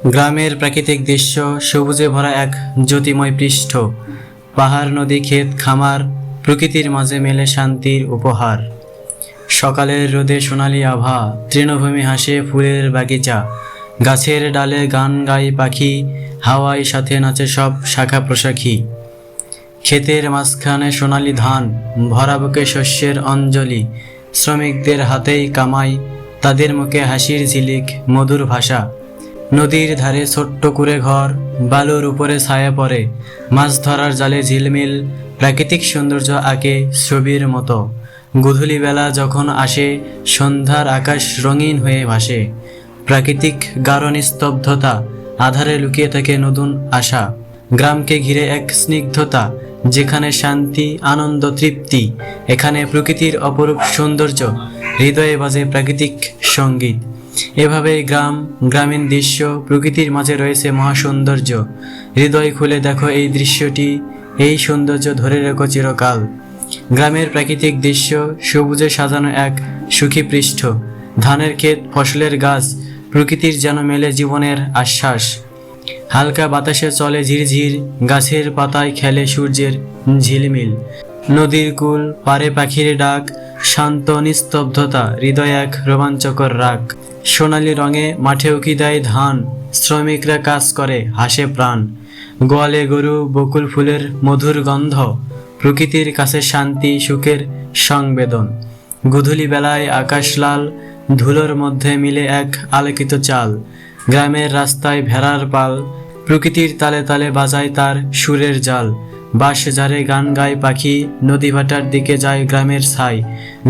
গ্রামের প্রাকৃতিক দৃশ্য সবুজে ভরা এক জ্যোতিময় পৃষ্ঠ। পাহাড়, নদী, ক্ষেত, খামার, প্রকৃতির মাঝে মেলে শান্তির উপহার। সকালের রোদে সোনালি আভা, তৃণভূমি হাসে ফুলের বাগিচা। গাছের ডালে গান গায় পাখি, হাওয়ায় সাথে নাচে সব শাখা প্রশাখী। ক্ষেতের মাঝখানে সোনালি ধান, ভরা বুকে শস্যের অঞ্জলি। শ্রমিকদের হাতেই কামাই, তাদের মুখে হাসির ঝিলিক, মধুর ভাষা। নদীর ধারে ছোট্ট কুঁড়ে ঘর, বালুর উপরে ছায়া পড়ে। মাছ ধরার জালে ঝিলমিল, প্রাকৃতিক সৌন্দর্য আঁকে ছবির মতো। গোধূলি বেলা যখন আসে, সন্ধ্যার আকাশ রঙিন হয়ে ভাসে। প্রাকৃতিক গাঢ় নিস্তব্ধতা, আধারে লুকিয়ে থাকে নতুন আশা। গ্রামকে ঘিরে এক স্নিগ্ধতা, যেখানে শান্তি, আনন্দ, তৃপ্তি। এখানে প্রকৃতির অপরূপ সৌন্দর্য, হৃদয়ে বাজে প্রাকৃতিক সঙ্গীত। এভাবেই গ্রামীণ দৃশ্য, প্রকৃতির মাঝে রয়েছে মহাসৌন্দর্য। হৃদয় খুলে দেখো এই দৃশ্যটি, এই সৌন্দর্য ধরে রেখো চিরকাল। গ্রামের প্রাকৃতিক দৃশ্য, সবুজে সাজানো এক সুখী পৃষ্ঠ। ধানের ক্ষেত, ফসলের গাছ, প্রকৃতির যেন মেলে জীবনের আশ্বাস। হালকা বাতাসে চলে ঝিরঝির, গাছের পাতায় খেলে সূর্যের ঝিলমিল। নদীর কূল পারে পাখির ডাক, শান্ত নিস্তব্ধতা, হৃদয় এক রোমাঞ্চকর রাগ। সোনালি রঙে মাঠে উকি দেয় ধান, শ্রমিকরা কাজ করে হাসে প্রাণ। গোয়ালে গরু, বকুল ফুলের মধুর গন্ধ, প্রকৃতির কাছে শান্তি, সুখের সংবেদন। গোধূলি বেলায় আকাশ লাল, ধুলোর মধ্যে মিলে এক আলোকিত চাল। গ্রামের রাস্তায় ভেড়ার পাল, প্রকৃতির তালে তালে বাজায় তার সুরের জাল। বাঁশ ঝাড়ে গান গায় পাখি, নদী ভাটার দিকে যায় গ্রামের ছাই।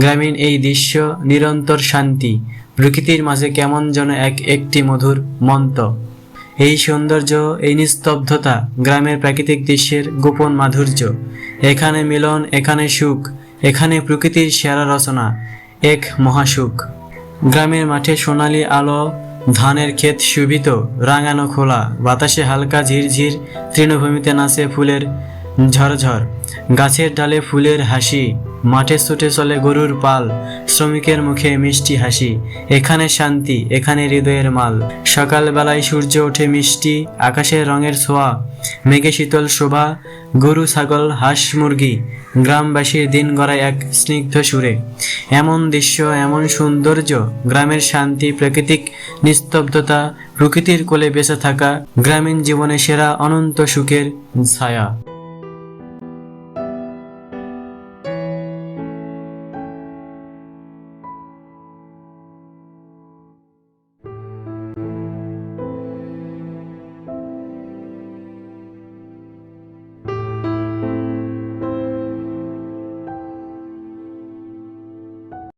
গ্রামীণ এই দৃশ্য নিরন্তর শান্তি, প্রকৃতির মাঝে কেমন যেন একটি মধুর মন্ত্র। এই সৌন্দর্য, এই নিস্তব্ধতা, গ্রামের প্রাকৃতিক দৃশ্যের গোপন মাধুর্য। এখানে মিলন, এখানে সুখ, এখানে প্রকৃতির সেরা রচনা, এক মহাসুখ। গ্রামের মাঠে সোনালি আলো, ধানের ক্ষেত শোভিত, রাঙানো খোলা। বাতাসে হালকা ঝিরঝির, তৃণভূমিতে নাচে ফুলের ঝরঝর। গাছের ডালে ফুলের হাসি, মাঠে ছুটে চলে গরুর পাল। শ্রমিকের মুখে মিষ্টি হাসি, এখানে শান্তি, এখানে হৃদয়ের মাল। সকালবেলায় সূর্য ওঠে মিষ্টি, আকাশের রঙের ছোঁয়া, মেঘে শীতল শোভা। গরু, ছাগল, হাঁস, মুরগি, গ্রামবাসীর দিন গড়ায় এক স্নিগ্ধ সুরে। এমন দৃশ্য, এমন সৌন্দর্য, গ্রামের শান্তি, প্রাকৃতিক নিস্তব্ধতা, প্রকৃতির কোলে বেঁচে থাকা, গ্রামীণ জীবনে সেরা অনন্ত সুখের ছায়া।